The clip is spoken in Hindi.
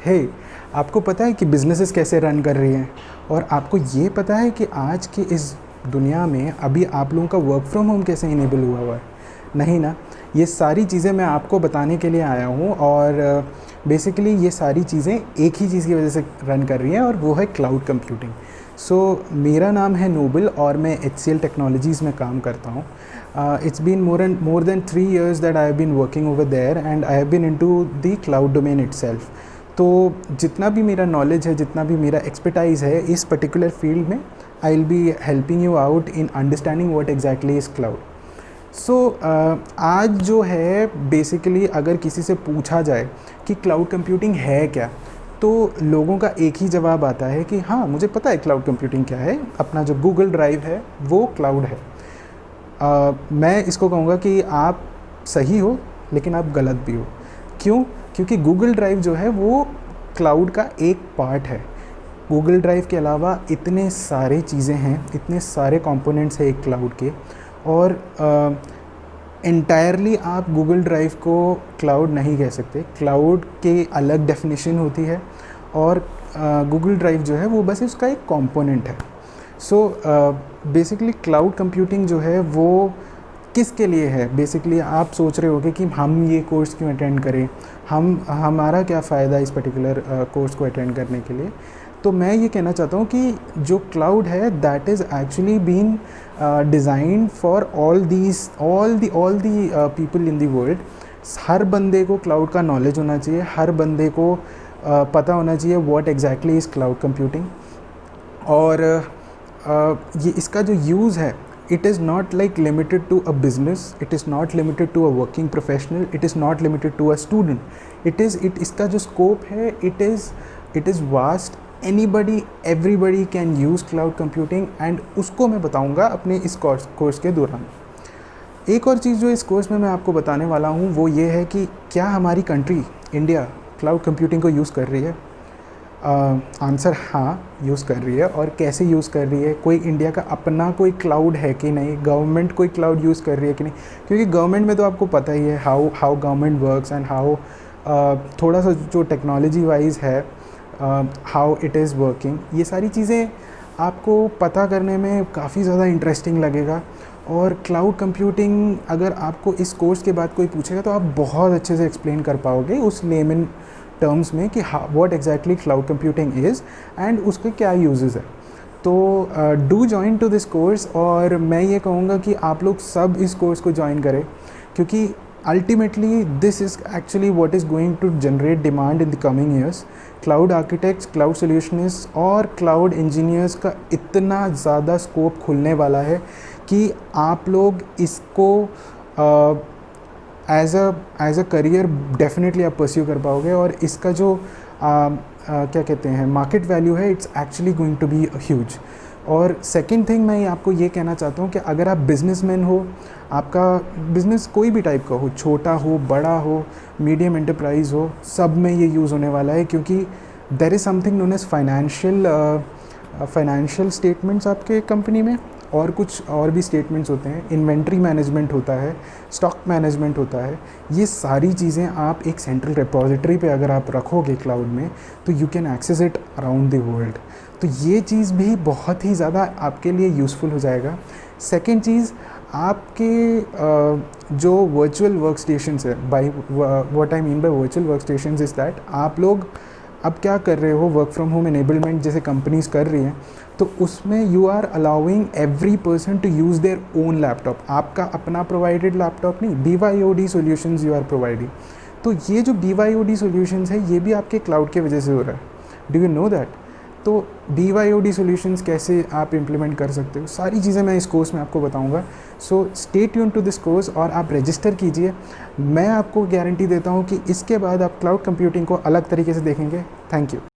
हे, आपको पता है कि बिज़नेसेस कैसे रन कर रही हैं? और आपको ये पता है कि आज की इस दुनिया में अभी आप लोगों का वर्क फ्रॉम होम कैसे इनेबल हुआ है? नहीं ना? ये सारी चीज़ें मैं आपको बताने के लिए आया हूँ और बेसिकली ये सारी चीज़ें एक ही चीज़ की वजह से रन कर रही हैं और वो है क्लाउड कंप्यूटिंग। मेरा नाम है नोबल और मैं HCL टेक्नोलॉजीज़ में काम करता हूँ। It's been more than 3 years that I have been working over there and I have been into the cloud domain itself. तो जितना भी मेरा नॉलेज है, जितना भी मेरा एक्सपर्टाइज़ है इस पर्टिकुलर फील्ड में, I will be helping you out in understanding what exactly is cloud. आज जो है बेसिकली अगर किसी से पूछा जाए कि क्लाउड कंप्यूटिंग है क्या, तो लोगों का एक ही जवाब आता है कि हाँ, मुझे पता है क्लाउड कंप्यूटिंग क्या है, अपना जो गूगल ड्राइव है वो क्लाउड है। मैं इसको कहूँगा कि आप सही हो लेकिन आप गलत भी हो। क्यों? क्योंकि गूगल ड्राइव जो है वो क्लाउड का एक पार्ट है। गूगल ड्राइव के अलावा इतने सारे चीज़ें हैं, इतने सारे कंपोनेंट्स हैं एक क्लाउड के, और एंटायरली आप गूगल ड्राइव को क्लाउड नहीं कह सकते। क्लाउड के अलग डेफिनेशन होती है और गूगल ड्राइव जो है वो बस उसका एक कंपोनेंट है। बेसिकली क्लाउड कंप्यूटिंग जो है वो किसके लिए है? बेसिकली आप सोच रहे होगे कि हम ये कोर्स क्यों अटेंड करें, हमारा क्या फ़ायदा इस पर्टिकुलर कोर्स को अटेंड करने के लिए। तो मैं ये कहना चाहता हूँ कि जो क्लाउड है that is actually been designed for all the people in the world. हर बंदे को क्लाउड का नॉलेज होना चाहिए, हर बंदे को पता होना चाहिए what exactly is cloud computing. और ये इसका जो यूज़ है, it is not like limited to a business, it is not limited to a working professional, it is not limited to a student, इसका जो scope है it is vast, anybody everybody can use cloud computing and उसको मैं बताऊंगा अपने इस कोर्स के दौरान। एक और चीज़ जो इस कोर्स में मैं आपको बताने वाला हूँ वो ये है कि क्या हमारी कंट्री इंडिया क्लाउड कंप्यूटिंग को यूज़ कर रही है? आंसर हाँ, यूज़ कर रही है। और कैसे यूज़ कर रही है? कोई इंडिया का अपना कोई क्लाउड है कि नहीं? गवर्नमेंट कोई क्लाउड यूज़ कर रही है कि नहीं? क्योंकि गवर्नमेंट में तो आपको पता ही है how government works and how थोड़ा सा जो टेक्नोलॉजी वाइज है हाउ इट इज़ वर्किंग, ये सारी चीज़ें आपको पता करने में काफ़ी ज़्यादा इंटरेस्टिंग लगेगा। और क्लाउड कंप्यूटिंग अगर आपको इस कोर्स के बाद कोई पूछेगा तो आप बहुत अच्छे से एक्सप्लेन कर पाओगे उस लेमन टर्म्स में कि what exactly cloud computing is and उसके क्या यूजेस है। तो do join to this course, और मैं ये कहूँगा कि आप लोग सब इस कोर्स को ज्वाइन करें, क्योंकि ultimately this is actually what is going to generate demand in the coming years. Cloud architects, cloud solutionist और क्लाउड इंजीनियर्स का इतना ज़्यादा स्कोप खुलने वाला है कि आप लोग इसको एज अ करियर डेफिनेटली आप परस्यू कर पाओगे। और इसका जो क्या कहते हैं मार्केट वैल्यू है, it's actually going to be huge. और सेकंड थिंग मैं आपको ये कहना चाहता हूँ कि अगर आप बिजनेसमैन हो, आपका बिज़नेस कोई भी टाइप का हो, छोटा हो, बड़ा हो, मीडियम एंटरप्राइज हो, सब में ये यूज़ होने वाला है। क्योंकि there is something known as financial statements आपके कंपनी में, और कुछ और भी स्टेटमेंट्स होते हैं, इन्वेंट्री मैनेजमेंट होता है, स्टॉक मैनेजमेंट होता है। ये सारी चीज़ें आप एक सेंट्रल रिपोजिटरी पे अगर आप रखोगे क्लाउड में, तो you can access it around the world. तो ये चीज़ भी बहुत ही ज़्यादा आपके लिए यूज़फुल हो जाएगा। सेकेंड चीज़, आपके जो वर्चुअल वर्क स्टेशंस है, by what I mean by virtual work stations is that आप लोग अब क्या कर रहे हो, वर्क फ्रॉम होम इनेबलमेंट जैसे कंपनीज कर रही हैं, तो उसमें you are allowing every person to use their own laptop. आपका अपना प्रोवाइडेड लैपटॉप नहीं, BYOD solutions you are providing. तो ये जो BYOD सॉल्यूशंस है ये भी आपके क्लाउड के वजह से हो रहा है। Do you know that? तो BYOD सॉल्यूशंस कैसे आप इम्प्लीमेंट कर सकते हो, सारी चीज़ें मैं इस कोर्स में आपको बताऊंगा। So stay tune to this course और आप रजिस्टर कीजिए। मैं आपको गारंटी देता हूं कि इसके बाद आप क्लाउड कंप्यूटिंग को अलग तरीके से देखेंगे। Thank you.